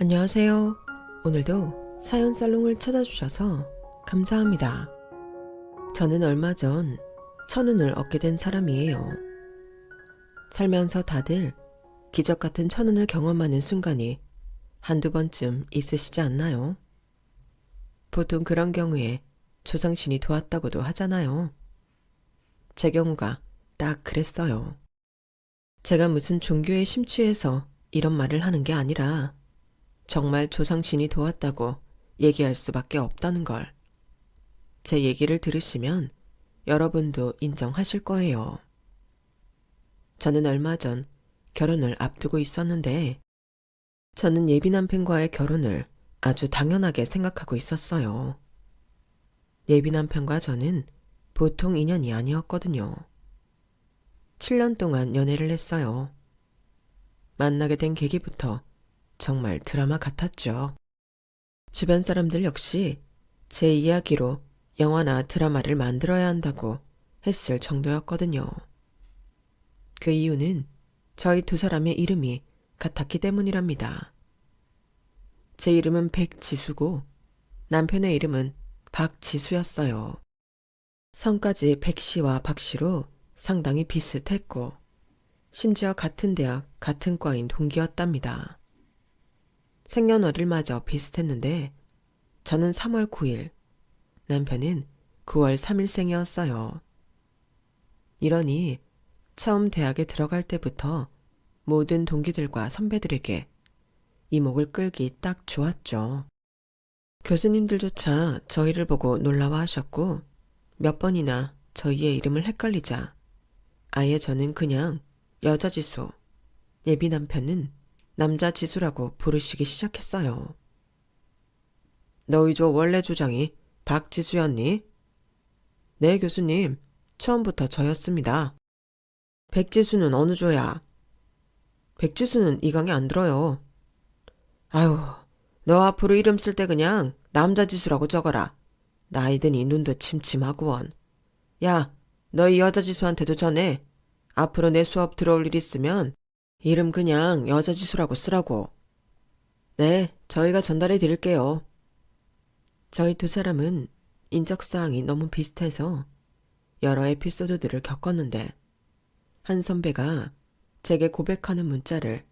안녕하세요. 오늘도 사연 살롱을 찾아주셔서 감사합니다. 저는 얼마 전 천운을 얻게 된 사람이에요. 살면서 다들 기적 같은 천운을 경험하는 순간이 한두 번쯤 있으시지 않나요? 보통 그런 경우에 조상신이 도왔다고도 하잖아요. 제 경우가 딱 그랬어요. 제가 무슨 종교에 심취해서 이런 말을 하는 게 아니라 정말 조상신이 도왔다고 얘기할 수밖에 없다는 걸. 제 얘기를 들으시면 여러분도 인정하실 거예요. 저는 얼마 전 결혼을 앞두고 있었는데 저는 예비 남편과의 결혼을 아주 당연하게 생각하고 있었어요. 예비 남편과 저는 보통 인연이 아니었거든요. 7년 동안 연애를 했어요. 만나게 된 계기부터 정말 드라마 같았죠. 주변 사람들 역시 제 이야기로 영화나 드라마를 만들어야 한다고 했을 정도였거든요. 그 이유는 저희 두 사람의 이름이 같았기 때문이랍니다. 제 이름은 백지수고 남편의 이름은 박지수였어요. 성까지 백씨와 박씨로 상당히 비슷했고 심지어 같은 대학 같은 과인 동기였답니다. 생년월일마저 비슷했는데 저는 3월 9일, 남편은 9월 3일생이었어요. 이러니 처음 대학에 들어갈 때부터 모든 동기들과 선배들에게 이목을 끌기 딱 좋았죠. 교수님들조차 저희를 보고 놀라워하셨고 몇 번이나 저희의 이름을 헷갈리자 아예 저는 그냥 여자 지수, 예비 남편은 남자 지수라고 부르시기 시작했어요. 너희 조 원래 주장이 박지수였니? 네, 교수님. 처음부터 저였습니다. 백지수는 어느 조야? 백지수는 이 강에 안 들어요. 아유, 너 앞으로 이름 쓸 때 그냥 남자 지수라고 적어라. 나이 드니 눈도 침침하구원. 야, 너희 여자 지수한테도 전해. 앞으로 내 수업 들어올 일 있으면 이름 그냥 여자 지수라고 쓰라고. 네, 저희가 전달해 드릴게요. 저희 두 사람은 인적사항이 너무 비슷해서 여러 에피소드들을 겪었는데 한 선배가 제게 고백하는 문자를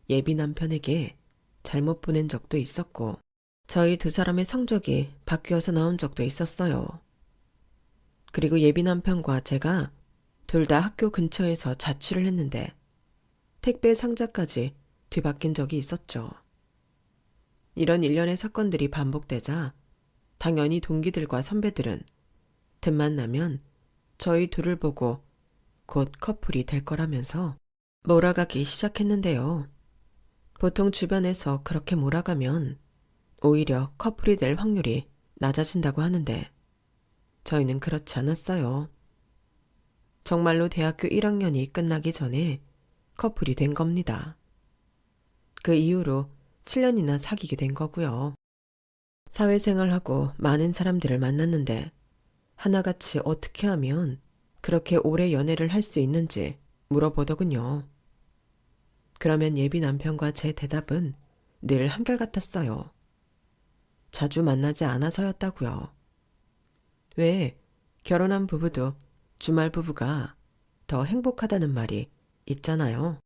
예비 남편에게 잘못 보낸 적도 있었고 저희 두 사람의 성적이 바뀌어서 나온 적도 있었어요. 그리고 예비 남편과 제가 둘 다 학교 근처에서 자취를 했는데 택배 상자까지 뒤바뀐 적이 있었죠. 이런 일련의 사건들이 반복되자 당연히 동기들과 선배들은 틈만 나면 저희 둘을 보고 곧 커플이 될 거라면서 몰아가기 시작했는데요. 보통 주변에서 그렇게 몰아가면 오히려 커플이 될 확률이 낮아진다고 하는데 저희는 그렇지 않았어요. 정말로 대학교 1학년이 끝나기 전에 커플이 된 겁니다. 그 이후로 7년이나 사귀게 된 거고요. 사회생활하고 많은 사람들을 만났는데 하나같이 어떻게 하면 그렇게 오래 연애를 할 수 있는지 물어보더군요. 그러면 예비 남편과 제 대답은 늘 한결같았어요. 자주 만나지 않아서였다고요. 왜 결혼한 부부도 주말 부부가 더 행복하다는 말이 있잖아요.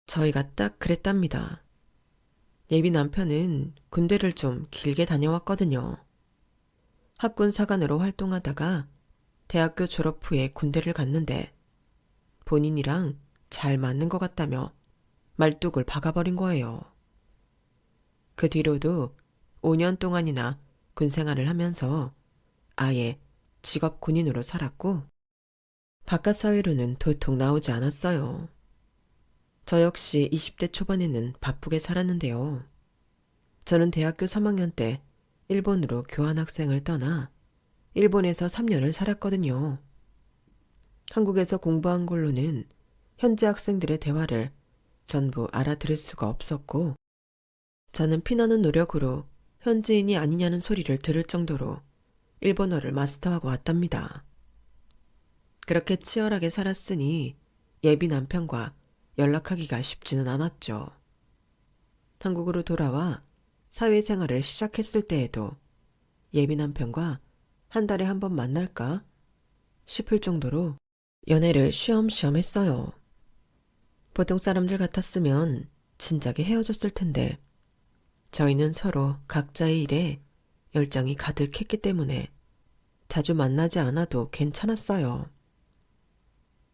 저희가 딱 그랬답니다. 예비 남편은 군대를 좀 길게 다녀왔거든요. 학군 사관으로 활동하다가 대학교 졸업 후에 군대를 갔는데 본인이랑 잘 맞는 것 같다며 말뚝을 박아버린 거예요. 그 뒤로도 5년 동안이나 군 생활을 하면서 아예 직업 군인으로 살았고 바깥 사회로는 도통 나오지 않았어요. 저 역시 20대 초반에는 바쁘게 살았는데요. 저는 대학교 3학년 때 일본으로 교환학생을 떠나 일본에서 3년을 살았거든요. 한국에서 공부한 걸로는 현지 학생들의 대화를 전부 알아들을 수가 없었고 저는 피나는 노력으로 현지인이 아니냐는 소리를 들을 정도로 일본어를 마스터하고 왔답니다. 그렇게 치열하게 살았으니 예비 남편과 연락하기가 쉽지는 않았죠. 한국으로 돌아와 사회생활을 시작했을 때에도 예비 남편과 한 달에 한 번 만날까 싶을 정도로 연애를 쉬엄쉬엄 했어요. 보통 사람들 같았으면 진작에 헤어졌을 텐데 저희는 서로 각자의 일에 열정이 가득했기 때문에 자주 만나지 않아도 괜찮았어요.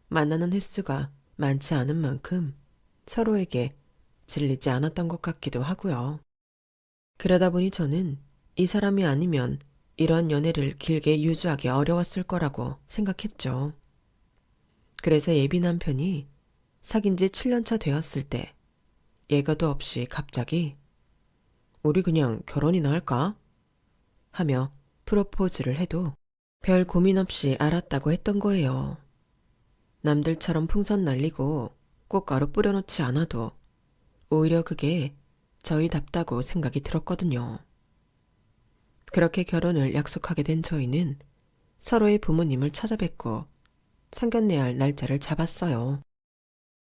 만나는 횟수가 많지 않은 만큼 서로에게 질리지 않았던 것 같기도 하고요. 그러다 보니 저는 이 사람이 아니면 이런 연애를 길게 유지하기 어려웠을 거라고 생각했죠. 그래서 예비 남편이 사귄 지 7년 차 되었을 때 예가도 없이 갑자기 우리 그냥 결혼이나 할까? 하며 프로포즈를 해도 별 고민 없이 알았다고 했던 거예요. 남들처럼 풍선 날리고 꽃가루 뿌려놓지 않아도 오히려 그게 저희답다고 생각이 들었거든요. 그렇게 결혼을 약속하게 된 저희는 서로의 부모님을 찾아뵙고 상견례할 날짜를 잡았어요.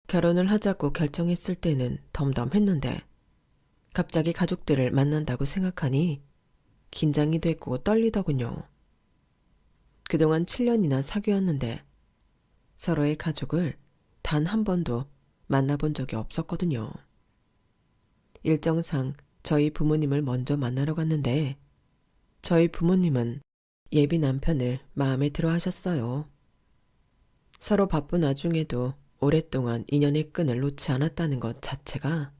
결혼을 하자고 결정했을 때는 덤덤했는데 갑자기 가족들을 만난다고 생각하니 긴장이 되고 떨리더군요. 그동안 7년이나 사귀었는데 서로의 가족을 단 한 번도 만나본 적이 없었거든요. 일정상 저희 부모님을 먼저 만나러 갔는데 저희 부모님은 예비 남편을 마음에 들어 하셨어요. 서로 바쁜 와중에도 오랫동안 인연의 끈을 놓지 않았다는 것 자체가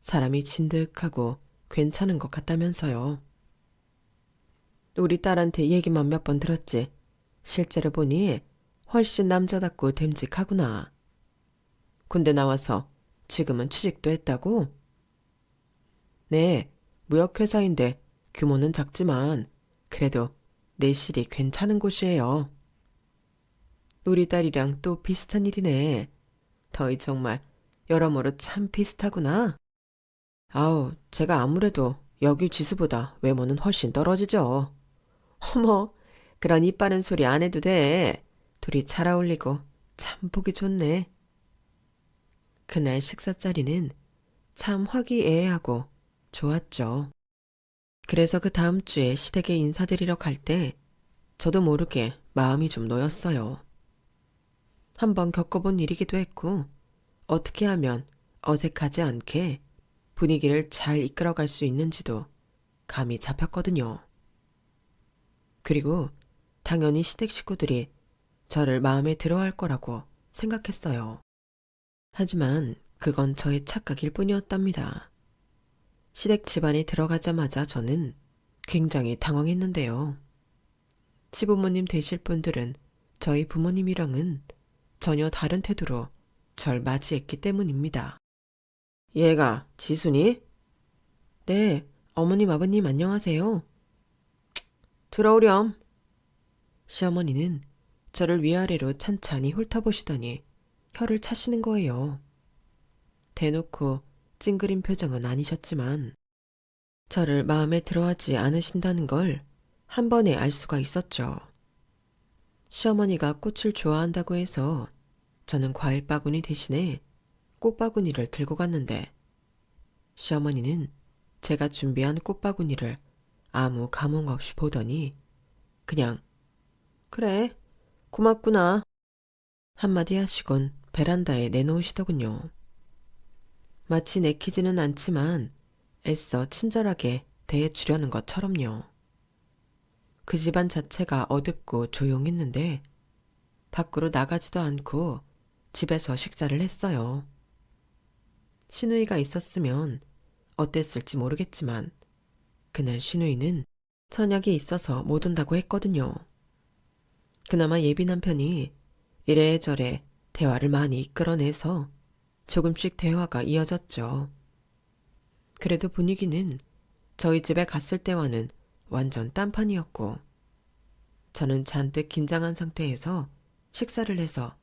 사람이 진득하고 괜찮은 것 같다면서요. 우리 딸한테 얘기만 몇 번 들었지. 실제로 보니 훨씬 남자답고 됨직하구나. 군대 나와서 지금은 취직도 했다고? 네, 무역회사인데 규모는 작지만 그래도 내실이 괜찮은 곳이에요. 우리 딸이랑 또 비슷한 일이네. 더이 정말 여러모로 참 비슷하구나. 아우, 제가 아무래도 여기 지수보다 외모는 훨씬 떨어지죠. 어머, 그런 이빠른 소리 안 해도 돼. 둘이 잘 어울리고 참 보기 좋네. 그날 식사 자리는 참 화기애애하고 좋았죠. 그래서 그 다음 주에 시댁에 인사드리러 갈 때 저도 모르게 마음이 좀 놓였어요. 한번 겪어본 일이기도 했고 어떻게 하면 어색하지 않게 분위기를 잘 이끌어갈 수 있는지도 감이 잡혔거든요. 그리고 당연히 시댁 식구들이 저를 마음에 들어할 거라고 생각했어요. 하지만 그건 저의 착각일 뿐이었답니다. 시댁 집안에 들어가자마자 저는 굉장히 당황했는데요. 시부모님 되실 분들은 저희 부모님이랑은 전혀 다른 태도로 절 맞이했기 때문입니다. 얘가 지순이? 네, 어머님 아버님 안녕하세요. 들어오렴. 시어머니는 저를 위아래로 찬찬히 훑어보시더니 혀를 차시는 거예요. 대놓고 찡그린 표정은 아니셨지만 저를 마음에 들어하지 않으신다는 걸 한 번에 알 수가 있었죠. 시어머니가 꽃을 좋아한다고 해서 저는 과일 바구니 대신에 꽃 바구니를 들고 갔는데 시어머니는 제가 준비한 꽃 바구니를 아무 감흥 없이 보더니 그냥 그래, 고맙구나 한마디 하시곤 베란다에 내놓으시더군요. 마치 내키지는 않지만 애써 친절하게 대해주려는 것처럼요. 그 집안 자체가 어둡고 조용했는데 밖으로 나가지도 않고 집에서 식사를 했어요. 시누이가 있었으면 어땠을지 모르겠지만 그날 시누이는 선약이 있어서 못 온다고 했거든요. 그나마 예비 남편이 이래저래 대화를 많이 이끌어내서 조금씩 대화가 이어졌죠. 그래도 분위기는 저희 집에 갔을 때와는 완전 딴판이었고 저는 잔뜩 긴장한 상태에서 식사를 해서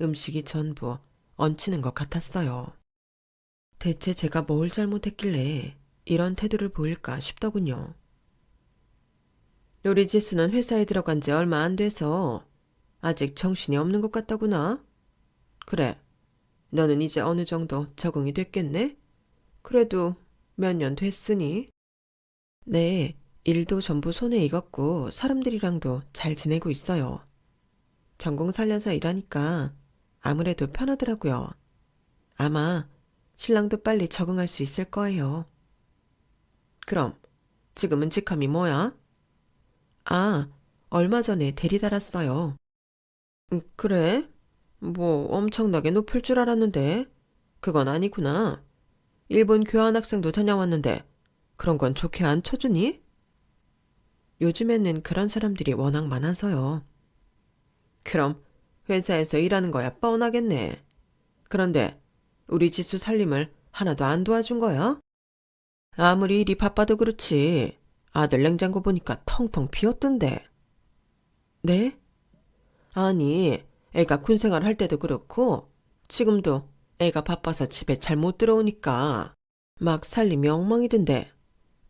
음식이 전부 얹히는 것 같았어요. 대체 제가 뭘 잘못했길래 이런 태도를 보일까 싶더군요. 우리 지수는 회사에 들어간 지 얼마 안 돼서 아직 정신이 없는 것 같다구나. 그래, 너는 이제 어느 정도 적응이 됐겠네? 그래도 몇 년 됐으니. 네, 일도 전부 손에 익었고 사람들이랑도 잘 지내고 있어요. 전공 살려서 일하니까 아무래도 편하더라고요. 아마 신랑도 빨리 적응할 수 있을 거예요. 그럼 지금은 직함이 뭐야? 아, 얼마 전에 대리 달았어요. 그래? 뭐 엄청나게 높을 줄 알았는데 그건 아니구나. 일본 교환학생도 다녀왔는데 그런 건 좋게 안 쳐주니? 요즘에는 그런 사람들이 워낙 많아서요. 그럼 회사에서 일하는 거야 뻔하겠네. 그런데 우리 지수 살림을 하나도 안 도와준 거야? 아무리 일이 바빠도 그렇지. 아들 냉장고 보니까 텅텅 비었던데. 네? 아니, 애가 군생활 할 때도 그렇고 지금도 애가 바빠서 집에 잘 못 들어오니까 막 살림이 엉망이던데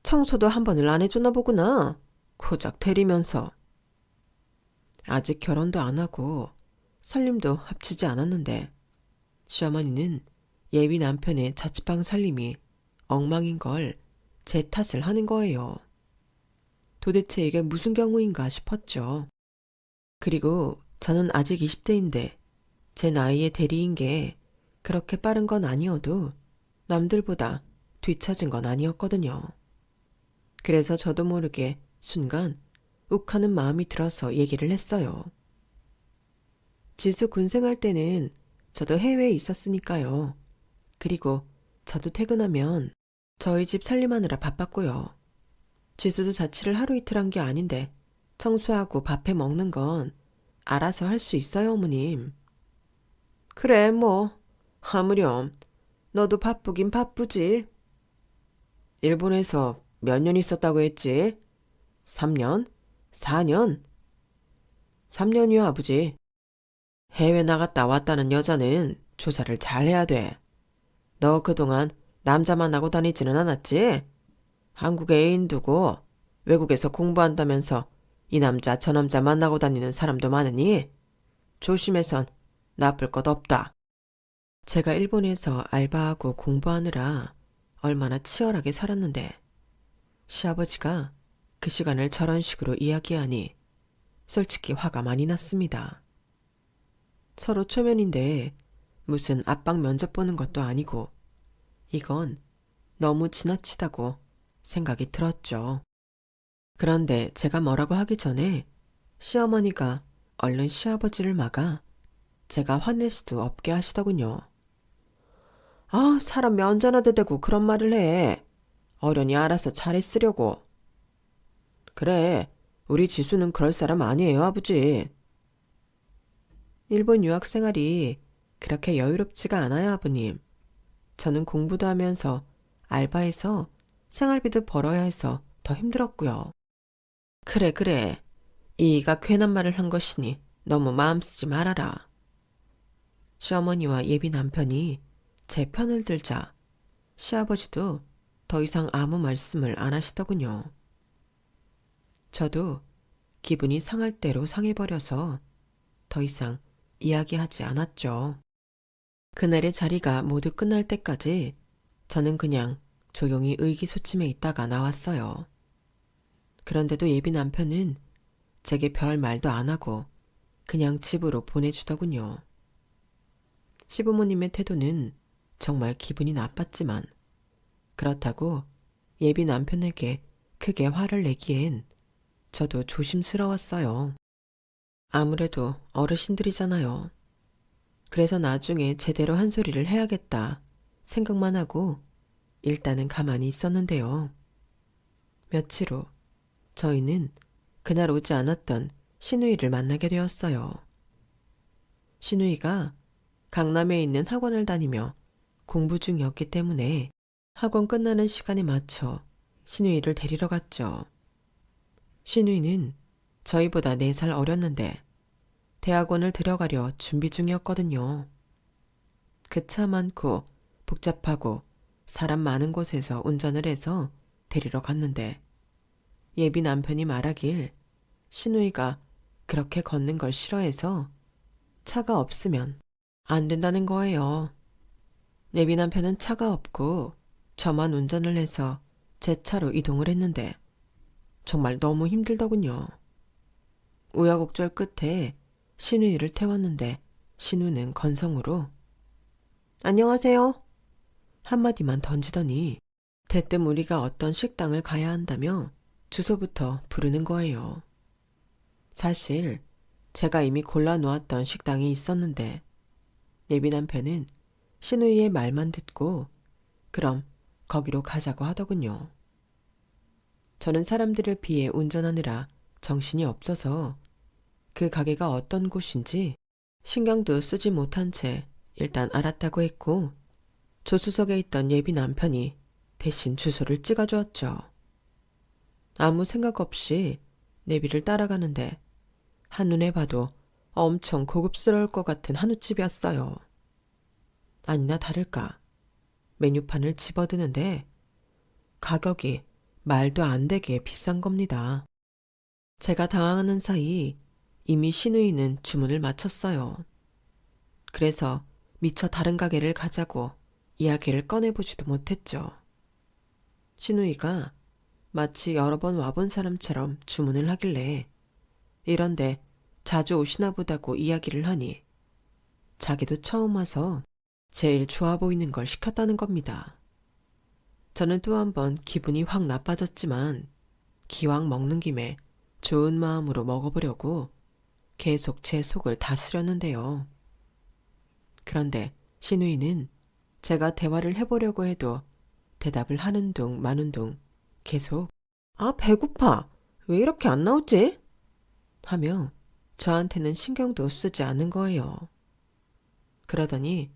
청소도 한 번을 안 해줬나 보구나. 고작 대리면서. 아직 결혼도 안 하고 살림도 합치지 않았는데 시어머니는 예비 남편의 자취방 살림이 엉망인 걸 제 탓을 하는 거예요. 도대체 이게 무슨 경우인가 싶었죠. 그리고 저는 아직 20대인데 제 나이에 대리인 게 그렇게 빠른 건 아니어도 남들보다 뒤처진 건 아니었거든요. 그래서 저도 모르게 순간 욱하는 마음이 들어서 얘기를 했어요. 지수 군생할 때는 저도 해외에 있었으니까요. 그리고 저도 퇴근하면 저희 집 살림하느라 바빴고요. 지수도 자취를 하루 이틀 한 게 아닌데 청소하고 밥해 먹는 건 알아서 할 수 있어요, 어머님. 그래, 뭐. 하무렴. 너도 바쁘긴 바쁘지. 일본에서 몇 년 있었다고 했지? 3년? 4년? 3년이요, 아버지. 해외 나갔다 왔다는 여자는 조사를 잘 해야 돼. 너 그동안 남자 만나고 다니지는 않았지? 한국에 애인 두고 외국에서 공부한다면서 이 남자 저 남자 만나고 다니는 사람도 많으니 조심해선 나쁠 것 없다. 제가 일본에서 알바하고 공부하느라 얼마나 치열하게 살았는데 시아버지가 그 시간을 저런 식으로 이야기하니 솔직히 화가 많이 났습니다. 서로 초면인데 무슨 압박 면접 보는 것도 아니고 이건 너무 지나치다고 생각이 들었죠. 그런데 제가 뭐라고 하기 전에 시어머니가 얼른 시아버지를 막아 제가 화낼 수도 없게 하시더군요. 아, 사람 면전화대 대고 그런 말을 해. 어련히 알아서 잘했으려고. 그래, 우리 지수는 그럴 사람 아니에요, 아버지. 일본 유학 생활이 그렇게 여유롭지가 않아요, 아버님. 저는 공부도 하면서 알바해서 생활비도 벌어야 해서 더 힘들었고요. 그래, 그래. 이가 괜한 말을 한 것이니 너무 마음 쓰지 말아라. 시어머니와 예비 남편이 제 편을 들자 시아버지도 더 이상 아무 말씀을 안 하시더군요. 저도 기분이 상할 대로 상해버려서 더 이상 이야기하지 않았죠. 그날의 자리가 모두 끝날 때까지 저는 그냥 조용히 의기소침해 있다가 나왔어요. 그런데도 예비 남편은 제게 별 말도 안 하고 그냥 집으로 보내주더군요. 시부모님의 태도는 정말 기분이 나빴지만 그렇다고 예비 남편에게 크게 화를 내기엔 저도 조심스러웠어요. 아무래도 어르신들이잖아요. 그래서 나중에 제대로 한 소리를 해야겠다 생각만 하고 일단은 가만히 있었는데요. 며칠 후 저희는 그날 오지 않았던 신우이를 만나게 되었어요. 신우이가 강남에 있는 학원을 다니며 공부 중이었기 때문에 학원 끝나는 시간에 맞춰 신우이를 데리러 갔죠. 신우이는 저희보다 4살 어렸는데 대학원을 들어가려 준비 중이었거든요. 그 차 많고 복잡하고 사람 많은 곳에서 운전을 해서 데리러 갔는데 예비 남편이 말하길 신우이가 그렇게 걷는 걸 싫어해서 차가 없으면 안 된다는 거예요. 예비 남편은 차가 없고 저만 운전을 해서 제 차로 이동을 했는데 정말 너무 힘들더군요. 우여곡절 끝에 신우이를 태웠는데 신우는 건성으로 안녕하세요. 한마디만 던지더니 대뜸 우리가 어떤 식당을 가야 한다며 주소부터 부르는 거예요. 사실 제가 이미 골라놓았던 식당이 있었는데 예비 남편은 신우이의 말만 듣고 그럼 거기로 가자고 하더군요. 저는 사람들을 피해 운전하느라 정신이 없어서 그 가게가 어떤 곳인지 신경도 쓰지 못한 채 일단 알았다고 했고 조수석에 있던 예비 남편이 대신 주소를 찍어주었죠. 아무 생각 없이 내비를 따라가는데 한눈에 봐도 엄청 고급스러울 것 같은 한우집이었어요. 아니나 다를까 메뉴판을 집어드는데 가격이 말도 안 되게 비싼 겁니다. 제가 당황하는 사이 이미 신우이는 주문을 마쳤어요. 그래서 미처 다른 가게를 가자고 이야기를 꺼내보지도 못했죠. 신우이가 마치 여러 번 와본 사람처럼 주문을 하길래 이런데 자주 오시나 보다고 이야기를 하니 자기도 처음 와서 제일 좋아 보이는 걸 시켰다는 겁니다. 저는 또 한 번 기분이 확 나빠졌지만 기왕 먹는 김에 좋은 마음으로 먹어보려고 계속 제 속을 다스렸는데요. 그런데 신우이는 제가 대화를 해보려고 해도 대답을 하는 둥 마는 둥 계속 아 배고파 왜 이렇게 안 나오지? 하며 저한테는 신경도 쓰지 않은 거예요. 그러더니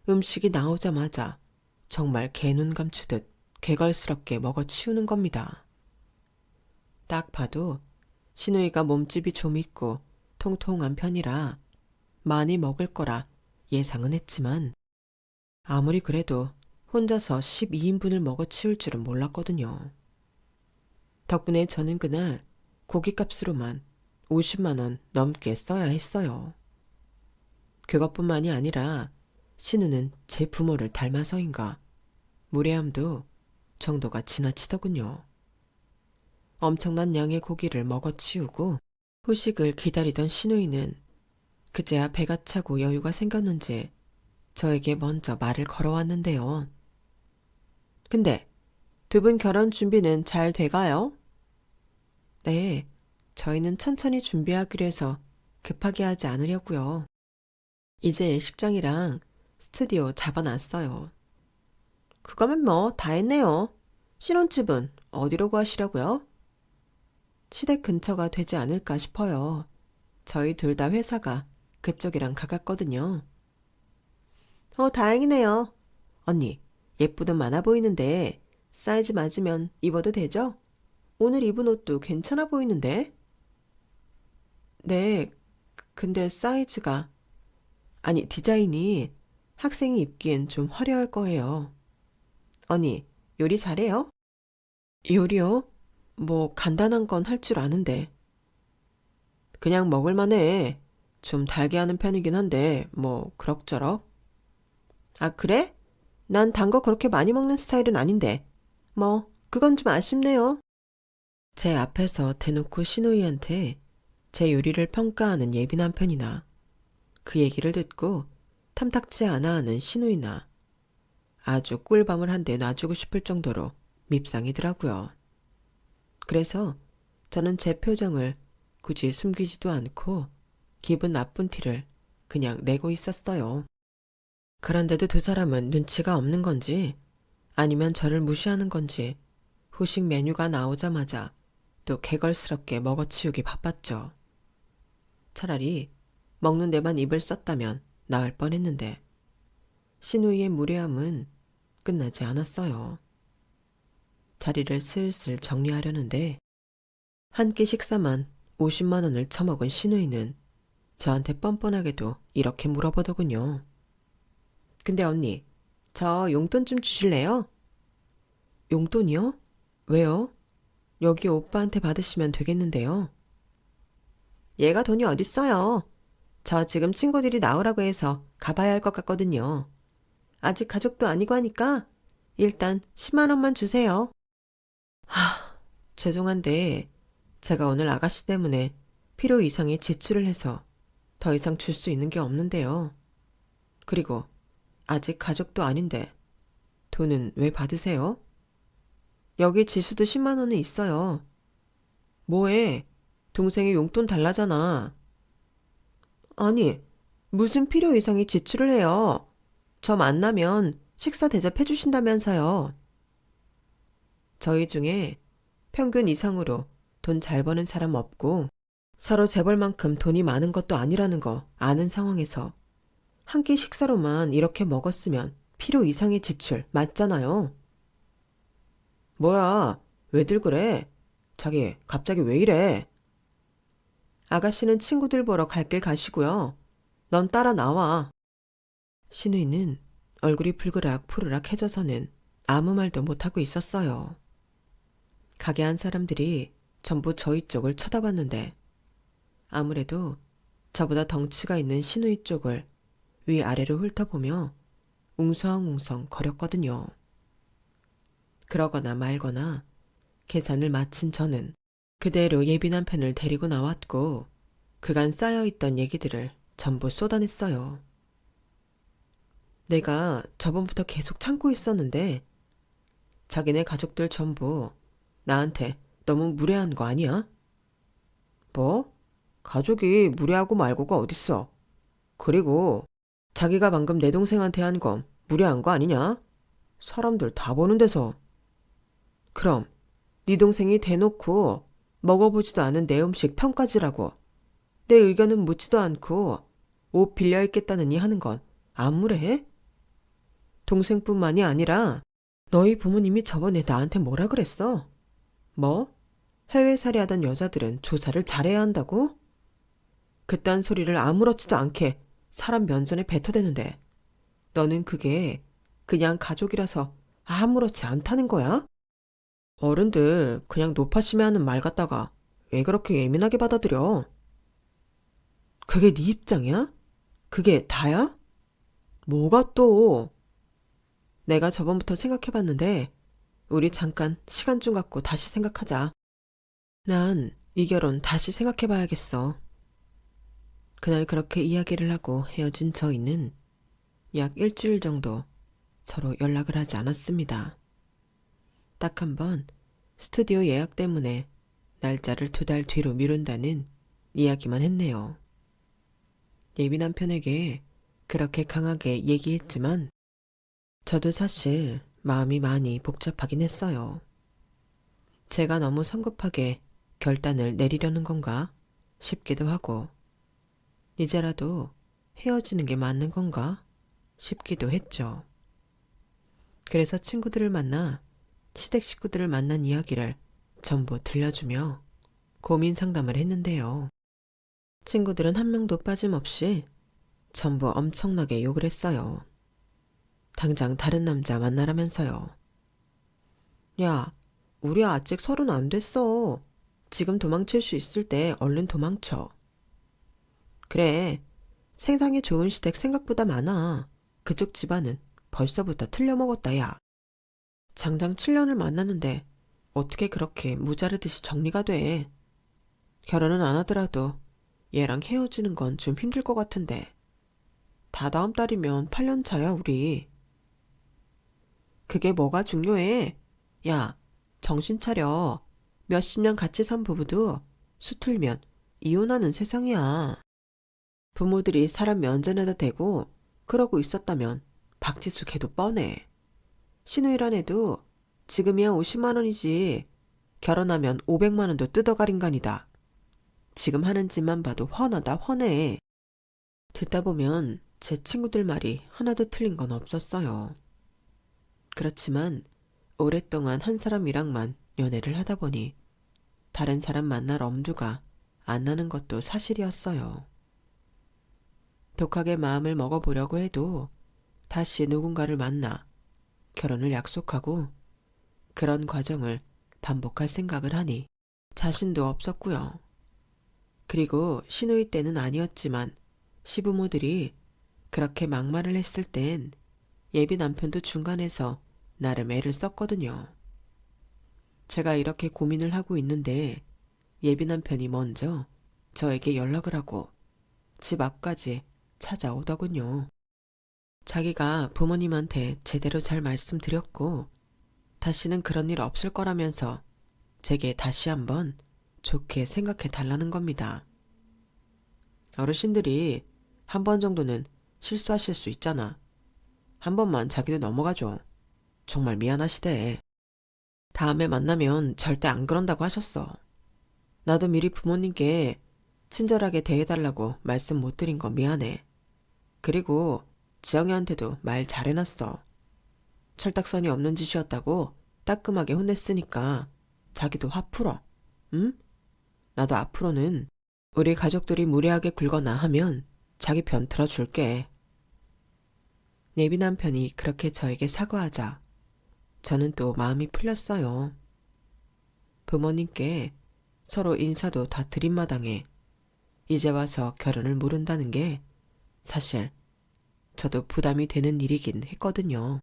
음식이 나오자마자 정말 개눈 감추듯 개걸스럽게 먹어치우는 겁니다. 딱 봐도 신우이가 몸집이 좀 있고 통통한 편이라 많이 먹을 거라 예상은 했지만 아무리 그래도 혼자서 12인분을 먹어치울 줄은 몰랐거든요. 덕분에 저는 그날 고깃값으로만 50만 원 넘게 써야 했어요. 그것뿐만이 아니라 신우는 제 부모를 닮아서인가 무례함도 정도가 지나치더군요. 엄청난 양의 고기를 먹어치우고 후식을 기다리던 신우이는 그제야 배가 차고 여유가 생겼는지 저에게 먼저 말을 걸어왔는데요. 근데 두 분 결혼 준비는 잘 돼가요? 네, 저희는 천천히 준비하기로 해서 급하게 하지 않으려고요. 이제 식장이랑 스튜디오 잡아놨어요. 그거면 뭐 다 했네요. 신혼집은 어디로 구하시려고요? 시댁 근처가 되지 않을까 싶어요. 저희 둘 다 회사가 그쪽이랑 가깝거든요. 다행이네요. 언니, 예쁘든 많아 보이는데 사이즈 맞으면 입어도 되죠? 오늘 입은 옷도 괜찮아 보이는데? 네, 근데 사이즈가 아니 디자인이 학생이 입기엔 좀 화려할 거예요. 언니, 요리 잘해요? 요리요? 뭐 간단한 건 할 줄 아는데. 그냥 먹을만 해. 좀 달게 하는 편이긴 한데 뭐 그럭저럭. 아 그래? 난 단 거 그렇게 많이 먹는 스타일은 아닌데. 뭐 그건 좀 아쉽네요. 제 앞에서 대놓고 신우이한테 제 요리를 평가하는 예비 남편이나 그 얘기를 듣고 탐탁지 않아 하는 신우이나 아주 꿀밤을 한 대 놔주고 싶을 정도로 밉상이더라고요. 그래서 저는 제 표정을 굳이 숨기지도 않고 기분 나쁜 티를 그냥 내고 있었어요. 그런데도 두 사람은 눈치가 없는 건지 아니면 저를 무시하는 건지 후식 메뉴가 나오자마자 또 개걸스럽게 먹어치우기 바빴죠. 차라리 먹는 데만 입을 썼다면 나을 뻔했는데 신우이의 무례함은 끝나지 않았어요. 자리를 슬슬 정리하려는데 한 끼 식사만 50만 원을 처먹은 신우이는 저한테 뻔뻔하게도 이렇게 물어보더군요. 근데 언니, 저 용돈 좀 주실래요? 용돈이요? 왜요? 여기 오빠한테 받으시면 되겠는데요. 얘가 돈이 어딨어요. 저 지금 친구들이 나오라고 해서 가봐야 할 것 같거든요. 아직 가족도 아니고 하니까 일단 10만 원만 주세요. 죄송한데 제가 오늘 아가씨 때문에 필요 이상의 지출을 해서 더 이상 줄 수 있는 게 없는데요. 그리고 아직 가족도 아닌데 돈은 왜 받으세요? 여기 지수도 10만 원은 있어요. 뭐해? 동생이 용돈 달라잖아. 아니, 무슨 필요 이상의 지출을 해요? 저 만나면 식사 대접해 주신다면서요. 저희 중에 평균 이상으로 돈 잘 버는 사람 없고 서로 재벌 만큼 돈이 많은 것도 아니라는 거 아는 상황에서 한 끼 식사로만 이렇게 먹었으면 필요 이상의 지출 맞잖아요. 뭐야, 왜들 그래? 자기 갑자기 왜 이래? 아가씨는 친구들 보러 갈 길 가시고요. 넌 따라 나와. 신우이는 얼굴이 불그락 푸르락 해져서는 아무 말도 못하고 있었어요. 가게 안 사람들이 전부 저희 쪽을 쳐다봤는데 아무래도 저보다 덩치가 있는 신우이 쪽을 위아래로 훑어보며 웅성웅성 거렸거든요. 그러거나 말거나 계산을 마친 저는 그대로 예비 남편을 데리고 나왔고 그간 쌓여있던 얘기들을 전부 쏟아냈어요. 내가 저번부터 계속 참고 있었는데 자기네 가족들 전부 나한테 너무 무례한 거 아니야? 뭐? 가족이 무례하고 말고가 어딨어. 그리고 자기가 방금 내 동생한테 한 건 무례한 거 아니냐? 사람들 다 보는 데서. 그럼 네 동생이 대놓고 먹어보지도 않은 내 음식 평가지라고 내 의견은 묻지도 않고 옷 빌려 입겠다느니 하는 건 안 무례해? 동생뿐만이 아니라 너희 부모님이 저번에 나한테 뭐라 그랬어? 뭐? 해외 살이하던 여자들은 조사를 잘해야 한다고? 그딴 소리를 아무렇지도 않게 사람 면전에 뱉어대는데 너는 그게 그냥 가족이라서 아무렇지 않다는 거야? 어른들 그냥 노파심해하는 말 같다가 왜 그렇게 예민하게 받아들여? 그게 네 입장이야? 그게 다야? 뭐가 또? 내가 저번부터 생각해봤는데 우리 잠깐 시간 좀 갖고 다시 생각하자. 난 이 결혼 다시 생각해봐야겠어. 그날 그렇게 이야기를 하고 헤어진 저희는 약 일주일 정도 서로 연락을 하지 않았습니다. 딱 한 번 스튜디오 예약 때문에 날짜를 2달 뒤로 미룬다는 이야기만 했네요. 예비 남편에게 그렇게 강하게 얘기했지만 저도 사실 마음이 많이 복잡하긴 했어요. 제가 너무 성급하게 결단을 내리려는 건가 싶기도 하고 이제라도 헤어지는 게 맞는 건가 싶기도 했죠. 그래서 친구들을 만나 시댁 식구들을 만난 이야기를 전부 들려주며 고민 상담을 했는데요. 친구들은 한 명도 빠짐없이 전부 엄청나게 욕을 했어요. 당장 다른 남자 만나라면서요. 야, 우리 아직 30 안 됐어. 지금 도망칠 수 있을 때 얼른 도망쳐. 그래, 세상에 좋은 시댁 생각보다 많아. 그쪽 집안은 벌써부터 틀려먹었다, 야. 장장 7년을 만났는데 어떻게 그렇게 무자르듯이 정리가 돼. 결혼은 안 하더라도 얘랑 헤어지는 건 좀 힘들 것 같은데. 다다음 달이면 8년 차야, 우리. 그게 뭐가 중요해? 야, 정신 차려. 몇십 년 같이 산 부부도 수틀면 이혼하는 세상이야. 부모들이 사람 면전에다 대고 그러고 있었다면 박지수 걔도 뻔해. 신우이란 애도 지금이야 50만 원이지. 결혼하면 500만 원도 뜯어갈 인간이다. 지금 하는 짓만 봐도 훤하다 훤해. 듣다 보면 제 친구들 말이 하나도 틀린 건 없었어요. 그렇지만 오랫동안 한 사람이랑만 연애를 하다 보니 다른 사람 만날 엄두가 안 나는 것도 사실이었어요. 독하게 마음을 먹어보려고 해도 다시 누군가를 만나 결혼을 약속하고 그런 과정을 반복할 생각을 하니 자신도 없었고요. 그리고 시누이 때는 아니었지만 시부모들이 그렇게 막말을 했을 땐 예비 남편도 중간에서 나름 애를 썼거든요. 제가 이렇게 고민을 하고 있는데 예비 남편이 먼저 저에게 연락을 하고 집 앞까지 찾아오더군요. 자기가 부모님한테 제대로 잘 말씀드렸고 다시는 그런 일 없을 거라면서 제게 다시 한번 좋게 생각해 달라는 겁니다. 어르신들이 한 번 정도는 실수하실 수 있잖아. 한 번만 자기도 넘어가줘. 정말 미안하시대. 다음에 만나면 절대 안 그런다고 하셨어. 나도 미리 부모님께 친절하게 대해달라고 말씀 못 드린 거 미안해. 그리고 지영이한테도 말 잘해놨어. 철딱선이 없는 짓이었다고 따끔하게 혼냈으니까 자기도 화 풀어. 응? 나도 앞으로는 우리 가족들이 무례하게 굴거나 하면 자기 편 들어줄게. 예비 남편이 그렇게 저에게 사과하자 저는 또 마음이 풀렸어요. 부모님께 서로 인사도 다 드린 마당에 이제 와서 결혼을 모른다는 게 사실 저도 부담이 되는 일이긴 했거든요.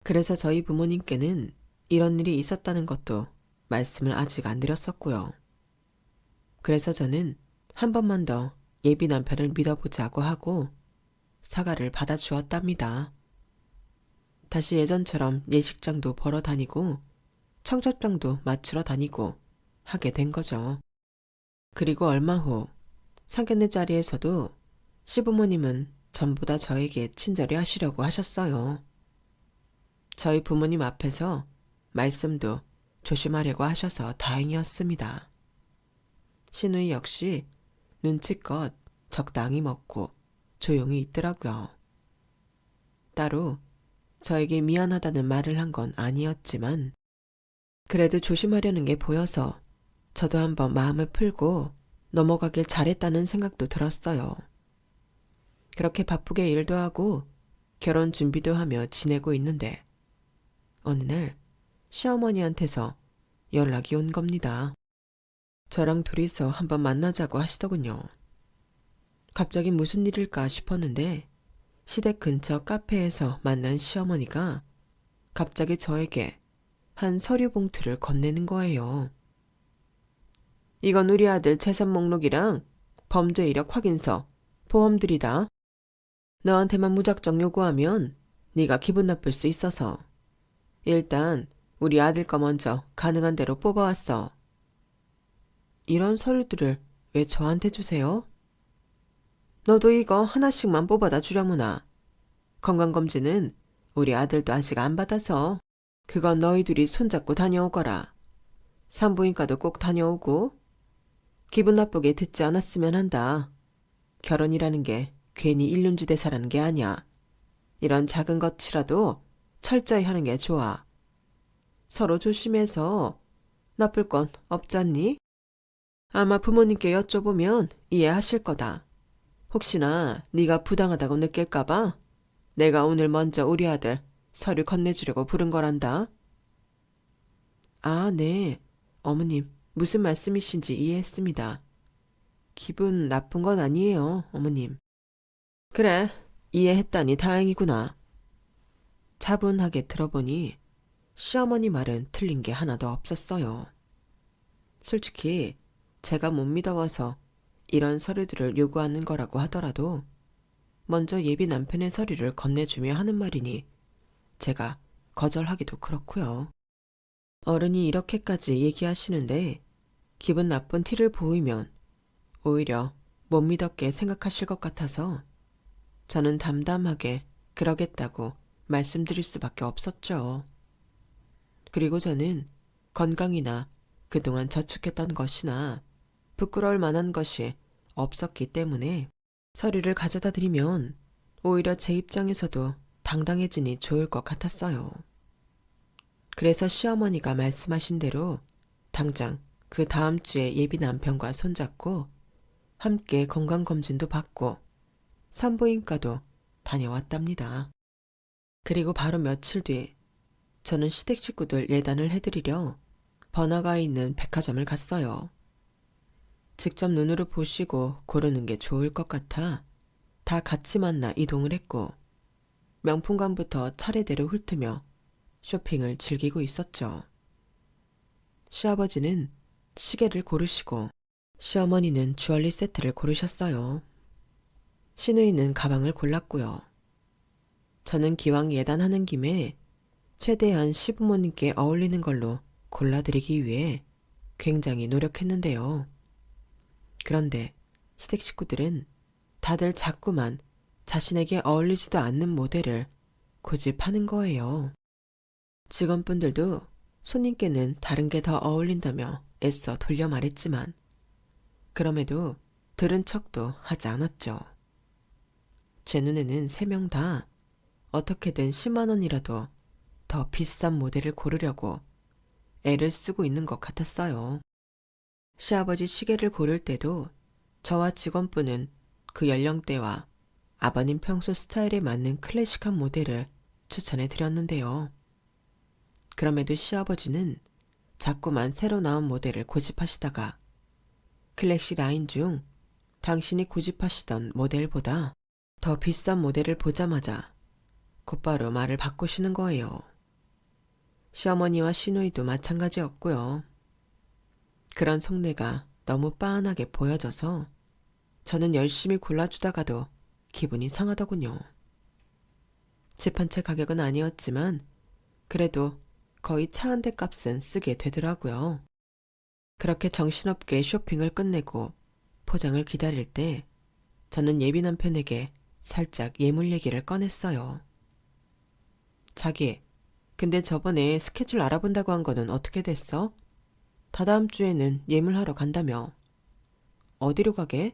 그래서 저희 부모님께는 이런 일이 있었다는 것도 말씀을 아직 안 드렸었고요. 그래서 저는 한 번만 더 예비 남편을 믿어보자고 하고 사과를 받아주었답니다. 다시 예전처럼 예식장도 보러 다니고 청첩장도 맞추러 다니고 하게 된 거죠. 그리고 얼마 후 상견례 자리에서도 시부모님은 전부 다 저에게 친절히 하시려고 하셨어요. 저희 부모님 앞에서 말씀도 조심하려고 하셔서 다행이었습니다. 시누이 역시 눈치껏 적당히 먹고 조용히 있더라고요. 따로 저에게 미안하다는 말을 한 건 아니었지만 그래도 조심하려는 게 보여서 저도 한번 마음을 풀고 넘어가길 잘했다는 생각도 들었어요. 그렇게 바쁘게 일도 하고 결혼 준비도 하며 지내고 있는데 어느 날 시어머니한테서 연락이 온 겁니다. 저랑 둘이서 한번 만나자고 하시더군요. 갑자기 무슨 일일까 싶었는데 시댁 근처 카페에서 만난 시어머니가 갑자기 저에게 한 서류 봉투를 건네는 거예요. 이건 우리 아들 재산 목록이랑 범죄 이력 확인서, 보험들이다. 너한테만 무작정 요구하면 네가 기분 나쁠 수 있어서 일단 우리 아들 거 먼저 가능한 대로 뽑아왔어. 이런 서류들을 왜 저한테 주세요? 너도 이거 하나씩만 뽑아다 주려무나. 건강검진은 우리 아들도 아직 안 받아서 그건 너희 둘이 손잡고 다녀오거라. 산부인과도 꼭 다녀오고 기분 나쁘게 듣지 않았으면 한다. 결혼이라는 게 괜히 일륜지대사라는 게 아니야. 이런 작은 것이라도 철저히 하는 게 좋아. 서로 조심해서 나쁠 건 없잖니? 아마 부모님께 여쭤보면 이해하실 거다. 혹시나 네가 부당하다고 느낄까봐 내가 오늘 먼저 우리 아들 서류 건네주려고 부른 거란다. 아, 네. 어머님, 무슨 말씀이신지 이해했습니다. 기분 나쁜 건 아니에요, 어머님. 그래, 이해했다니 다행이구나. 차분하게 들어보니 시어머니 말은 틀린 게 하나도 없었어요. 솔직히 제가 못 믿어와서 이런 서류들을 요구하는 거라고 하더라도 먼저 예비 남편의 서류를 건네주며 하는 말이니 제가 거절하기도 그렇고요. 어른이 이렇게까지 얘기하시는데 기분 나쁜 티를 보이면 오히려 못 믿었게 생각하실 것 같아서 저는 담담하게 그러겠다고 말씀드릴 수밖에 없었죠. 그리고 저는 건강이나 그동안 저축했던 것이나 부끄러울 만한 것이 없었기 때문에 서류를 가져다 드리면 오히려 제 입장에서도 당당해지니 좋을 것 같았어요. 그래서 시어머니가 말씀하신 대로 당장 그 다음 주에 예비 남편과 손잡고 함께 건강검진도 받고 산부인과도 다녀왔답니다. 그리고 바로 며칠 뒤 저는 시댁 식구들 예단을 해드리려 번화가에 있는 백화점을 갔어요. 직접 눈으로 보시고 고르는 게 좋을 것 같아 다 같이 만나 이동을 했고 명품관부터 차례대로 훑으며 쇼핑을 즐기고 있었죠. 시아버지는 시계를 고르시고 시어머니는 주얼리 세트를 고르셨어요. 시누이는 가방을 골랐고요. 저는 기왕 예단하는 김에 최대한 시부모님께 어울리는 걸로 골라드리기 위해 굉장히 노력했는데요. 그런데 시댁 식구들은 다들 자꾸만 자신에게 어울리지도 않는 모델을 고집하는 거예요. 직원분들도 손님께는 다른 게 더 어울린다며 애써 돌려 말했지만 그럼에도 들은 척도 하지 않았죠. 제 눈에는 3명 다 어떻게든 10만 원이라도 더 비싼 모델을 고르려고 애를 쓰고 있는 것 같았어요. 시아버지 시계를 고를 때도 저와 직원분은 그 연령대와 아버님 평소 스타일에 맞는 클래식한 모델을 추천해 드렸는데요. 그럼에도 시아버지는 자꾸만 새로 나온 모델을 고집하시다가 클래식 라인 중 당신이 고집하시던 모델보다 더 비싼 모델을 보자마자 곧바로 말을 바꾸시는 거예요. 시어머니와 시누이도 마찬가지였고요. 그런 속내가 너무 빤하게 보여져서 저는 열심히 골라주다가도 기분이 상하더군요. 집 한 채 가격은 아니었지만 그래도 거의 차 한 대 값은 쓰게 되더라고요. 그렇게 정신없게 쇼핑을 끝내고 포장을 기다릴 때 저는 예비 남편에게 살짝 예물 얘기를 꺼냈어요. 자기, 근데 저번에 스케줄 알아본다고 한 거는 어떻게 됐어? 다다음 주에는 예물하러 간다며. 어디로 가게?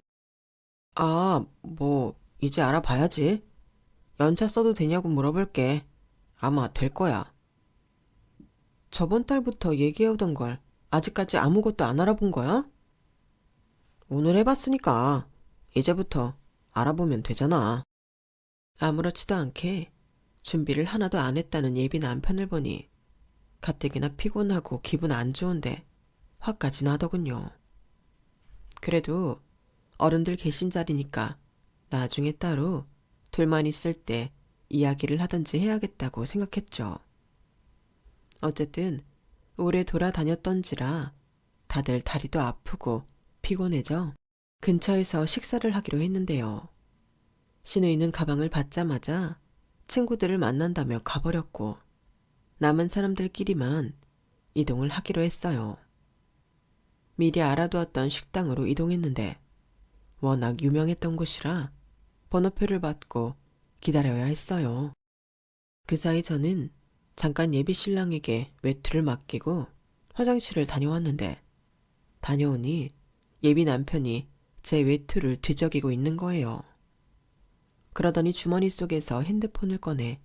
이제 알아봐야지. 연차 써도 되냐고 물어볼게. 아마 될 거야. 저번 달부터 얘기해오던 걸 아직까지 아무것도 안 알아본 거야? 오늘 해봤으니까 이제부터 알아보면 되잖아. 아무렇지도 않게 준비를 하나도 안 했다는 예비 남편을 보니 가뜩이나 피곤하고 기분 안 좋은데 화까지 나더군요. 그래도 어른들 계신 자리니까 나중에 따로 둘만 있을 때 이야기를 하든지 해야겠다고 생각했죠. 어쨌든 오래 돌아다녔던지라 다들 다리도 아프고 피곤해져 근처에서 식사를 하기로 했는데요. 시누이는 가방을 받자마자 친구들을 만난다며 가버렸고 남은 사람들끼리만 이동을 하기로 했어요. 미리 알아두었던 식당으로 이동했는데 워낙 유명했던 곳이라 번호표를 받고 기다려야 했어요. 그 사이 저는 잠깐 예비 신랑에게 외투를 맡기고 화장실을 다녀왔는데 다녀오니 예비 남편이 제 외투를 뒤적이고 있는 거예요. 그러더니 주머니 속에서 핸드폰을 꺼내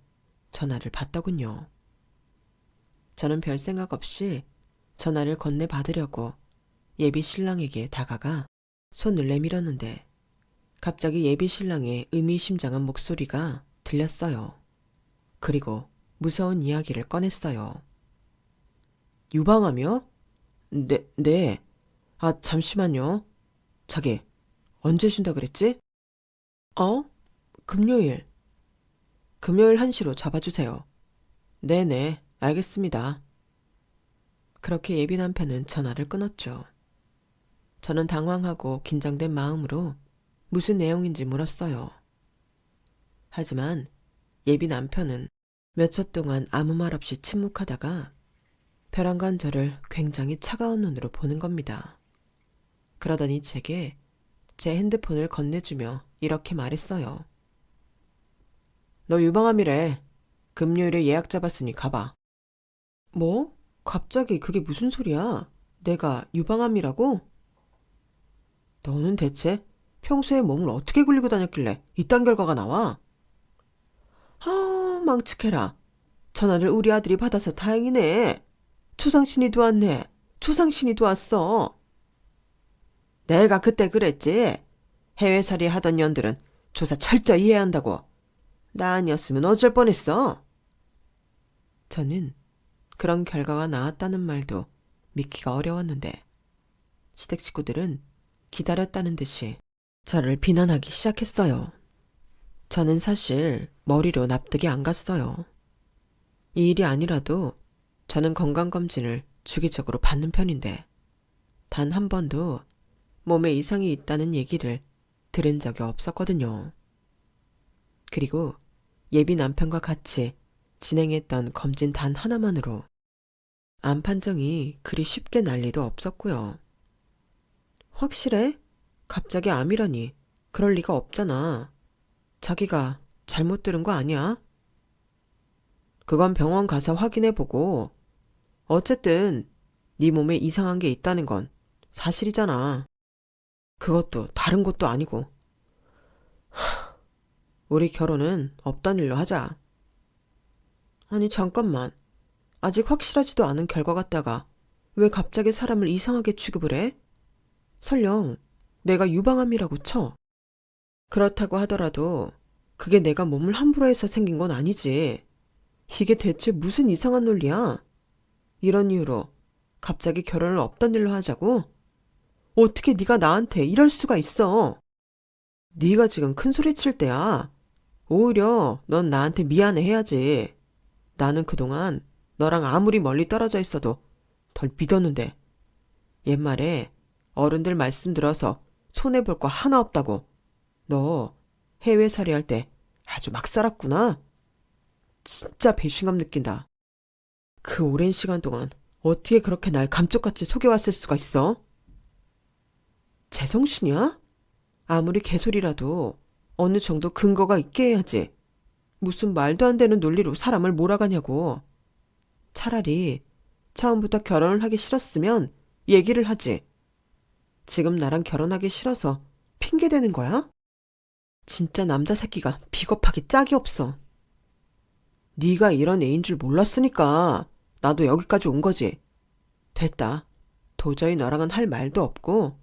전화를 받더군요. 저는 별 생각 없이 전화를 건네받으려고 예비 신랑에게 다가가 손을 내밀었는데 갑자기 예비 신랑의 의미심장한 목소리가 들렸어요. 그리고 무서운 이야기를 꺼냈어요. 유방암이요? 네. 잠시만요. 자기, 언제 쉰다 그랬지? 금요일. 금요일 1시로 잡아주세요. 네네, 알겠습니다. 그렇게 예비 남편은 전화를 끊었죠. 저는 당황하고 긴장된 마음으로 무슨 내용인지 물었어요. 하지만 예비 남편은 몇 초 동안 아무 말 없이 침묵하다가 벼랑간 저를 굉장히 차가운 눈으로 보는 겁니다. 그러더니 제게 제 핸드폰을 건네주며 이렇게 말했어요. 너 유방암이래. 금요일에 예약 잡았으니 가봐. 뭐? 갑자기 그게 무슨 소리야? 내가 유방암이라고? 너는 대체 평소에 몸을 어떻게 굴리고 다녔길래 이딴 결과가 나와? 망측해라. 전화를 우리 아들이 받아서 다행이네. 초상신이도 왔네. 초상신이도 왔어. 내가 그때 그랬지. 해외살이 하던 년들은 조사 철저히 해야 한다고. 나 아니었으면 어쩔 뻔했어. 저는 그런 결과가 나왔다는 말도 믿기가 어려웠는데 시댁 식구들은 기다렸다는 듯이 저를 비난하기 시작했어요. 저는 사실 머리로 납득이 안 갔어요. 이 일이 아니라도 저는 건강검진을 주기적으로 받는 편인데 단 한 번도 몸에 이상이 있다는 얘기를 들은 적이 없었거든요. 그리고 예비 남편과 같이 진행했던 검진 단 하나만으로 암 판정이 그리 쉽게 날 리도 없었고요. 확실해? 갑자기 암이라니. 그럴 리가 없잖아. 자기가 잘못 들은 거 아니야? 그건 병원 가서 확인해보고 어쨌든 네 몸에 이상한 게 있다는 건 사실이잖아. 그것도 다른 것도 아니고. 우리 결혼은 없던 일로 하자. 아니 잠깐만. 아직 확실하지도 않은 결과 같다가 왜 갑자기 사람을 이상하게 취급을 해? 설령 내가 유방암이라고 쳐. 그렇다고 하더라도 그게 내가 몸을 함부로 해서 생긴 건 아니지. 이게 대체 무슨 이상한 논리야? 이런 이유로 갑자기 결혼을 없던 일로 하자고? 어떻게 네가 나한테 이럴 수가 있어? 네가 지금 큰 소리 칠 때야. 오히려 넌 나한테 미안해 해야지. 나는 그동안 너랑 아무리 멀리 떨어져 있어도 덜 믿었는데 옛말에 어른들 말씀 들어서 손해볼 거 하나 없다고. 너 해외살이 할 때 아주 막 살았구나. 진짜 배신감 느낀다. 그 오랜 시간 동안 어떻게 그렇게 날 감쪽같이 속여왔을 수가 있어? 제정신이야? 아무리 개소리라도 어느 정도 근거가 있게 해야지. 무슨 말도 안 되는 논리로 사람을 몰아가냐고. 차라리 처음부터 결혼을 하기 싫었으면 얘기를 하지. 지금 나랑 결혼하기 싫어서 핑계대는 거야? 진짜 남자 새끼가 비겁하게 짝이 없어. 네가 이런 애인 줄 몰랐으니까 나도 여기까지 온 거지. 됐다. 도저히 너랑은 할 말도 없고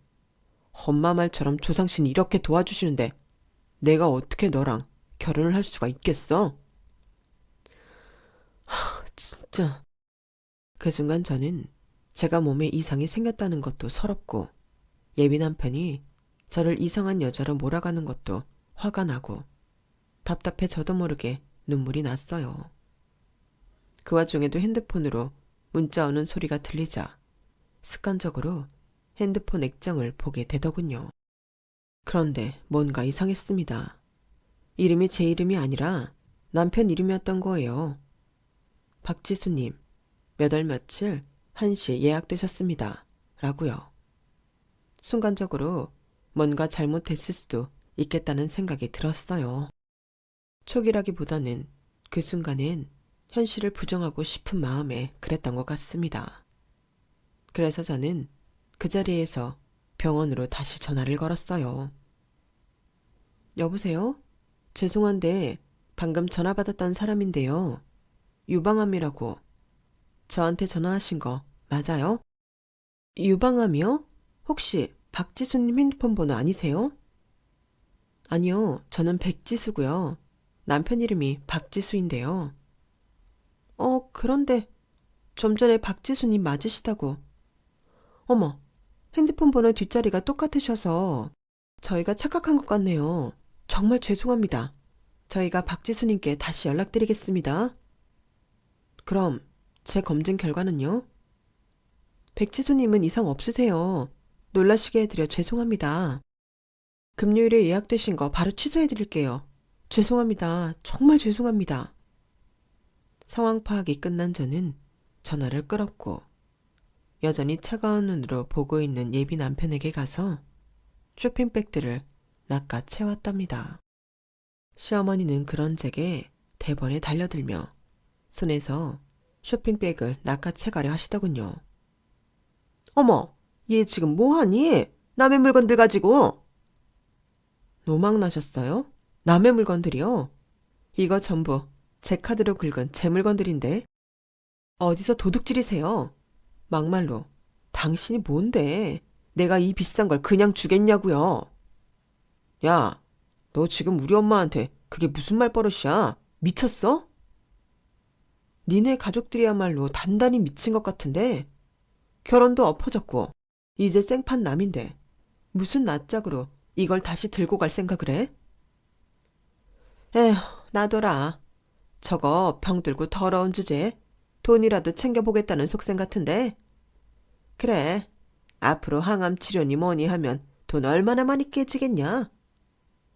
엄마 말처럼 조상신이 이렇게 도와주시는데 내가 어떻게 너랑 결혼을 할 수가 있겠어? 진짜. 그 순간 저는 제가 몸에 이상이 생겼다는 것도 서럽고 예비 남편이 저를 이상한 여자로 몰아가는 것도 화가 나고 답답해 저도 모르게 눈물이 났어요. 그 와중에도 핸드폰으로 문자 오는 소리가 들리자 습관적으로 핸드폰 액정을 보게 되더군요. 그런데 뭔가 이상했습니다. 이름이 제 이름이 아니라 남편 이름이었던 거예요. 박지수님, 몇 월 며칠 1시 예약되셨습니다. 라고요. 순간적으로 뭔가 잘못됐을 수도 있겠다는 생각이 들었어요. 촉이라기보다는 그 순간엔 현실을 부정하고 싶은 마음에 그랬던 것 같습니다. 그래서 저는 그 자리에서 병원으로 다시 전화를 걸었어요. 여보세요? 죄송한데 방금 전화 받았던 사람인데요. 유방암이라고. 저한테 전화하신 거 맞아요? 유방암이요? 혹시 박지수님 핸드폰 번호 아니세요? 아니요, 저는 백지수고요. 남편 이름이 박지수인데요. 그런데 좀 전에 박지수님 맞으시다고. 어머, 핸드폰 번호 뒷자리가 똑같으셔서 저희가 착각한 것 같네요. 정말 죄송합니다. 저희가 박지수님께 다시 연락드리겠습니다. 그럼 제 검진 결과는요? 백지수님은 이상 없으세요. 놀라시게 해드려 죄송합니다. 금요일에 예약되신 거 바로 취소해드릴게요. 죄송합니다. 정말 죄송합니다. 상황 파악이 끝난 저는 전화를 끊었고 여전히 차가운 눈으로 보고 있는 예비 남편에게 가서 쇼핑백들을 낚아채웠답니다. 시어머니는 그런 제게 대번에 달려들며 손에서 쇼핑백을 낚아채가려 하시더군요. 어머, 얘 지금 뭐하니? 남의 물건들 가지고. 노망 나셨어요? 남의 물건들이요? 이거 전부 제 카드로 긁은 제 물건들인데. 어디서 도둑질이세요? 막말로 당신이 뭔데 내가 이 비싼 걸 그냥 주겠냐고요. 야, 너 지금 우리 엄마한테 그게 무슨 말버릇이야? 미쳤어? 니네 가족들이야말로 단단히 미친 것 같은데 결혼도 엎어졌고 이제 생판 남인데 무슨 낯짝으로 이걸 다시 들고 갈 생각을 해? 에휴, 나둬라. 저거 병 들고 더러운 주제에 돈이라도 챙겨보겠다는 속셈 같은데. 그래, 앞으로 항암 치료니 뭐니 하면 돈 얼마나 많이 깨지겠냐.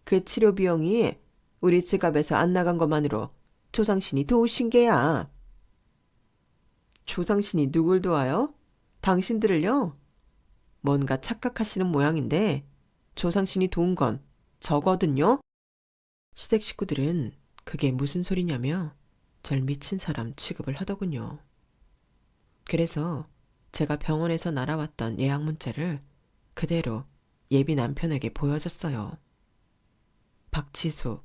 그 치료 비용이 우리 지갑에서 안 나간 것만으로 조상신이 도우신 게야. 조상신이 누굴 도와요? 당신들을요? 뭔가 착각하시는 모양인데 조상신이 도운 건 저거든요? 시댁 식구들은 그게 무슨 소리냐며 절 미친 사람 취급을 하더군요. 그래서 제가 병원에서 날아왔던 예약 문자를 그대로 예비 남편에게 보여줬어요. 박지수,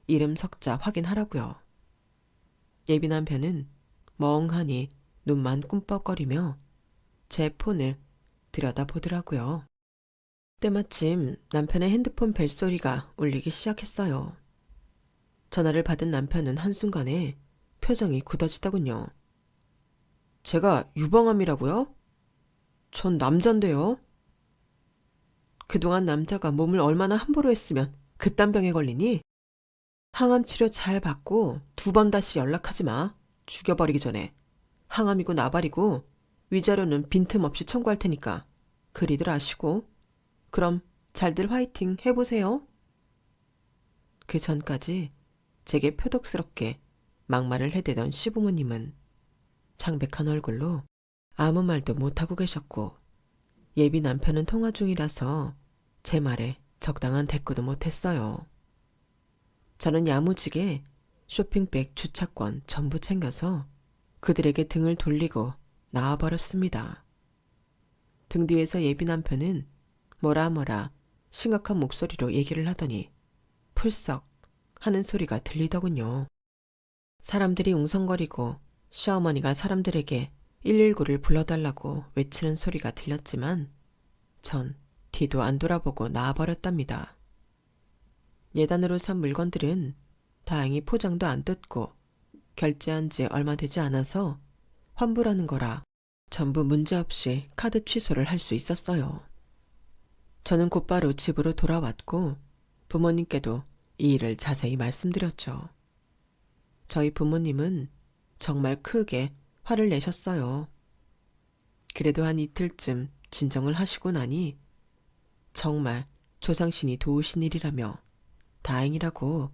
이름 석자 확인하라고요. 예비 남편은 멍하니 눈만 꿈뻑거리며 제 폰을 들여다보더라고요. 때마침 남편의 핸드폰 벨소리가 울리기 시작했어요. 전화를 받은 남편은 한순간에 표정이 굳어지더군요. 제가 유방암이라고요? 전 남잔데요. 그동안 남자가 몸을 얼마나 함부로 했으면 그딴 병에 걸리니? 항암 치료 잘 받고 2번 다시 연락하지 마. 죽여버리기 전에. 항암이고 나발이고 위자료는 빈틈없이 청구할 테니까 그리들 아시고. 그럼 잘들 화이팅 해보세요. 그 전까지 제게 표독스럽게 막말을 해대던 시부모님은 창백한 얼굴로 아무 말도 못하고 계셨고 예비 남편은 통화 중이라서 제 말에 적당한 대꾸도 못했어요. 저는 야무지게 쇼핑백 주차권 전부 챙겨서 그들에게 등을 돌리고 나와버렸습니다. 등 뒤에서 예비 남편은 뭐라 심각한 목소리로 얘기를 하더니 풀썩 하는 소리가 들리더군요. 사람들이 웅성거리고 시어머니가 사람들에게 119를 불러달라고 외치는 소리가 들렸지만 전 뒤도 안 돌아보고 나와버렸답니다. 예단으로 산 물건들은 다행히 포장도 안 뜯고 결제한 지 얼마 되지 않아서 환불하는 거라 전부 문제없이 카드 취소를 할 수 있었어요. 저는 곧바로 집으로 돌아왔고 부모님께도 이 일을 자세히 말씀드렸죠. 저희 부모님은 정말 크게 화를 내셨어요. 그래도 한 이틀쯤 진정을 하시고 나니 정말 조상신이 도우신 일이라며 다행이라고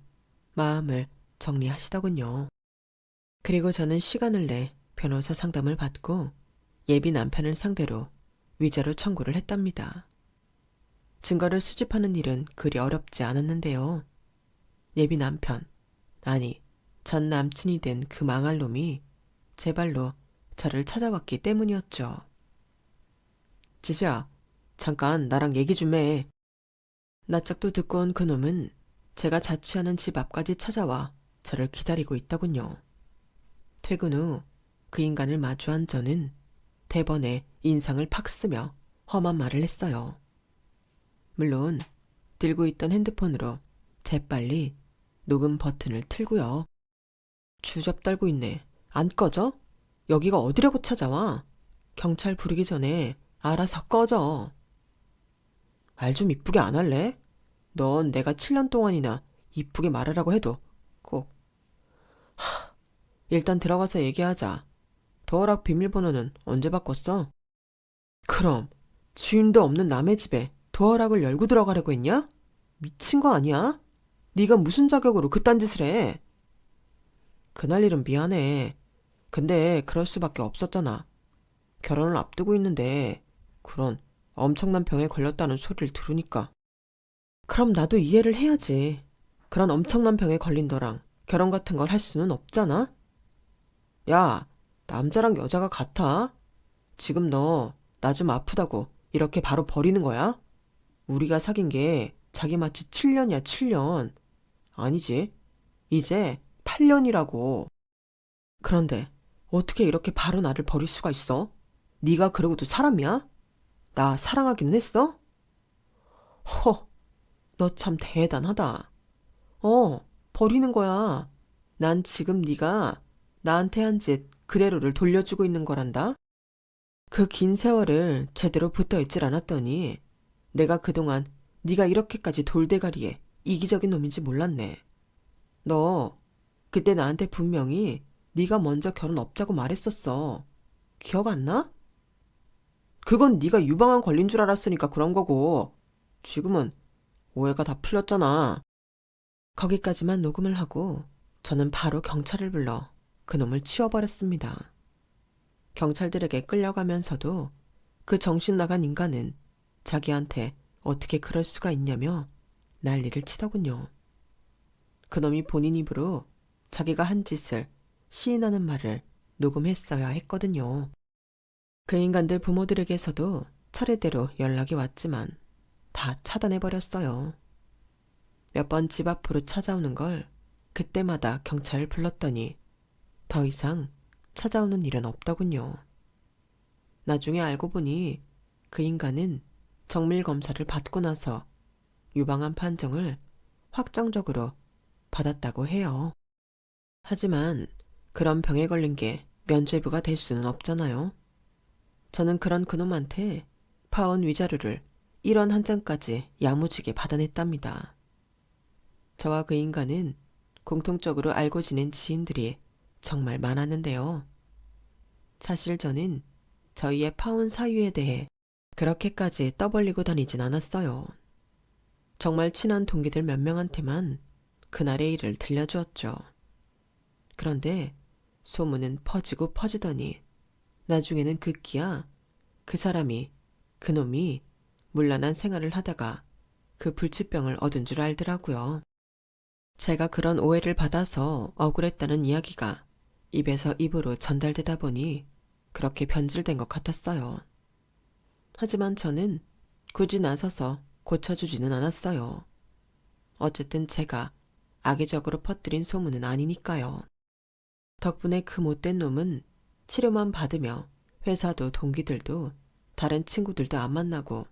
마음을 정리하시더군요. 그리고 저는 시간을 내 변호사 상담을 받고 예비 남편을 상대로 위자료 청구를 했답니다. 증거를 수집하는 일은 그리 어렵지 않았는데요. 예비 남편, 아니 전 남친이 된 그 망할 놈이 제 발로 저를 찾아왔기 때문이었죠. 지수야, 잠깐 나랑 얘기 좀 해. 낯짝도 듣고 온 그놈은 제가 자취하는 집 앞까지 찾아와 저를 기다리고 있더군요. 퇴근 후 그 인간을 마주한 저는 대번에 인상을 팍 쓰며 험한 말을 했어요. 물론 들고 있던 핸드폰으로 재빨리 녹음 버튼을 틀고요. 주접 떨고 있네. 안 꺼져? 여기가 어디라고 찾아와? 경찰 부르기 전에 알아서 꺼져. 말 좀 이쁘게 안 할래? 넌 내가 7년 동안이나 이쁘게 말하라고 해도 꼭. 일단 들어가서 얘기하자. 도어락 비밀번호는 언제 바꿨어? 그럼 주인도 없는 남의 집에 도어락을 열고 들어가려고 했냐? 미친 거 아니야? 네가 무슨 자격으로 그딴 짓을 해? 그날 일은 미안해. 근데 그럴 수밖에 없었잖아. 결혼을 앞두고 있는데 그런 엄청난 병에 걸렸다는 소리를 들으니까. 그럼 나도 이해를 해야지. 그런 엄청난 병에 걸린 너랑 결혼 같은 걸 할 수는 없잖아? 야, 남자랑 여자가 같아? 지금 너 나 좀 아프다고 이렇게 바로 버리는 거야? 우리가 사귄 게 자기 마치 7년이야, 7년. 아니지. 이제 8년이라고. 그런데 어떻게 이렇게 바로 나를 버릴 수가 있어? 네가 그러고도 사람이야? 나 사랑하긴 했어? 너 참 대단하다. 버리는 거야. 난 지금 네가 나한테 한 짓 그대로를 돌려주고 있는 거란다. 그 긴 세월을 제대로 붙어있질 않았더니 내가 그동안 네가 이렇게까지 돌대가리에 이기적인 놈인지 몰랐네. 너 그때 나한테 분명히 네가 먼저 결혼 없자고 말했었어. 기억 안 나? 그건 네가 유방암 걸린 줄 알았으니까 그런 거고 지금은 오해가 다 풀렸잖아. 거기까지만 녹음을 하고 저는 바로 경찰을 불러 그놈을 치워버렸습니다. 경찰들에게 끌려가면서도 그 정신 나간 인간은 자기한테 어떻게 그럴 수가 있냐며 난리를 치더군요. 그놈이 본인 입으로 자기가 한 짓을 시인하는 말을 녹음했어야 했거든요. 그 인간들 부모들에게서도 차례대로 연락이 왔지만 다 차단해버렸어요. 몇 번 집 앞으로 찾아오는 걸 그때마다 경찰을 불렀더니 더 이상 찾아오는 일은 없더군요. 나중에 알고 보니 그 인간은 정밀검사를 받고 나서 유방암 판정을 확정적으로 받았다고 해요. 하지만 그런 병에 걸린 게 면죄부가 될 수는 없잖아요. 저는 그런 그놈한테 파온 위자료를 1원 한 장까지 야무지게 받아냈답니다. 저와 그 인간은 공통적으로 알고 지낸 지인들이 정말 많았는데요. 사실 저는 저희의 파온 사유에 대해 그렇게까지 떠벌리고 다니진 않았어요. 정말 친한 동기들 몇 명한테만 그날의 일을 들려주었죠. 그런데 소문은 퍼지고 퍼지더니 나중에는 급기야 그 사람이 그놈이 문란한 생활을 하다가 그 불치병을 얻은 줄 알더라고요. 제가 그런 오해를 받아서 억울했다는 이야기가 입에서 입으로 전달되다 보니 그렇게 변질된 것 같았어요. 하지만 저는 굳이 나서서 고쳐주지는 않았어요. 어쨌든 제가 악의적으로 퍼뜨린 소문은 아니니까요. 덕분에 그 못된 놈은 치료만 받으며 회사도 동기들도 다른 친구들도 안 만나고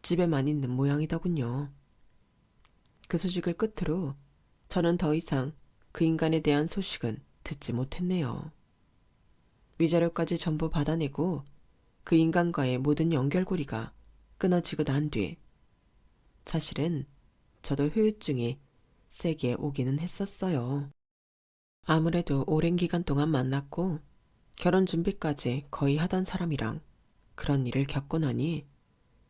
집에만 있는 모양이더군요. 그 소식을 끝으로 저는 더 이상 그 인간에 대한 소식은 듣지 못했네요. 위자료까지 전부 받아내고 그 인간과의 모든 연결고리가 끊어지고 난 뒤 사실은 저도 후유증이 세게 오기는 했었어요. 아무래도 오랜 기간 동안 만났고 결혼 준비까지 거의 하던 사람이랑 그런 일을 겪고 나니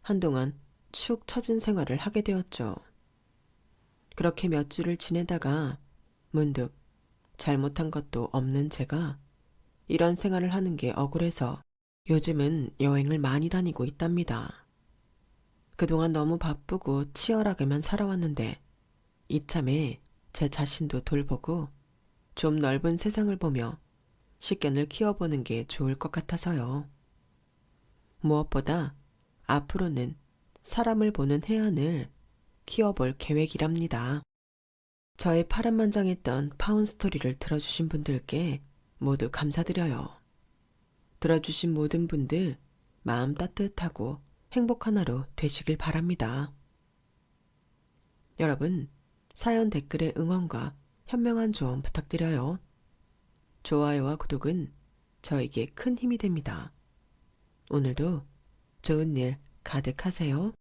한동안 축 처진 생활을 하게 되었죠. 그렇게 몇 주를 지내다가 문득 잘못한 것도 없는 제가 이런 생활을 하는 게 억울해서 요즘은 여행을 많이 다니고 있답니다. 그동안 너무 바쁘고 치열하게만 살아왔는데 이참에 제 자신도 돌보고 좀 넓은 세상을 보며 식견을 키워보는 게 좋을 것 같아서요. 무엇보다 앞으로는 사람을 보는 해안을 키워볼 계획이랍니다. 저의 파란만장했던 파운 스토리를 들어주신 분들께 모두 감사드려요. 들어주신 모든 분들 마음 따뜻하고 행복한 하루 되시길 바랍니다. 여러분, 사연 댓글에 응원과 현명한 조언 부탁드려요. 좋아요와 구독은 저에게 큰 힘이 됩니다. 오늘도 좋은 일 가득하세요.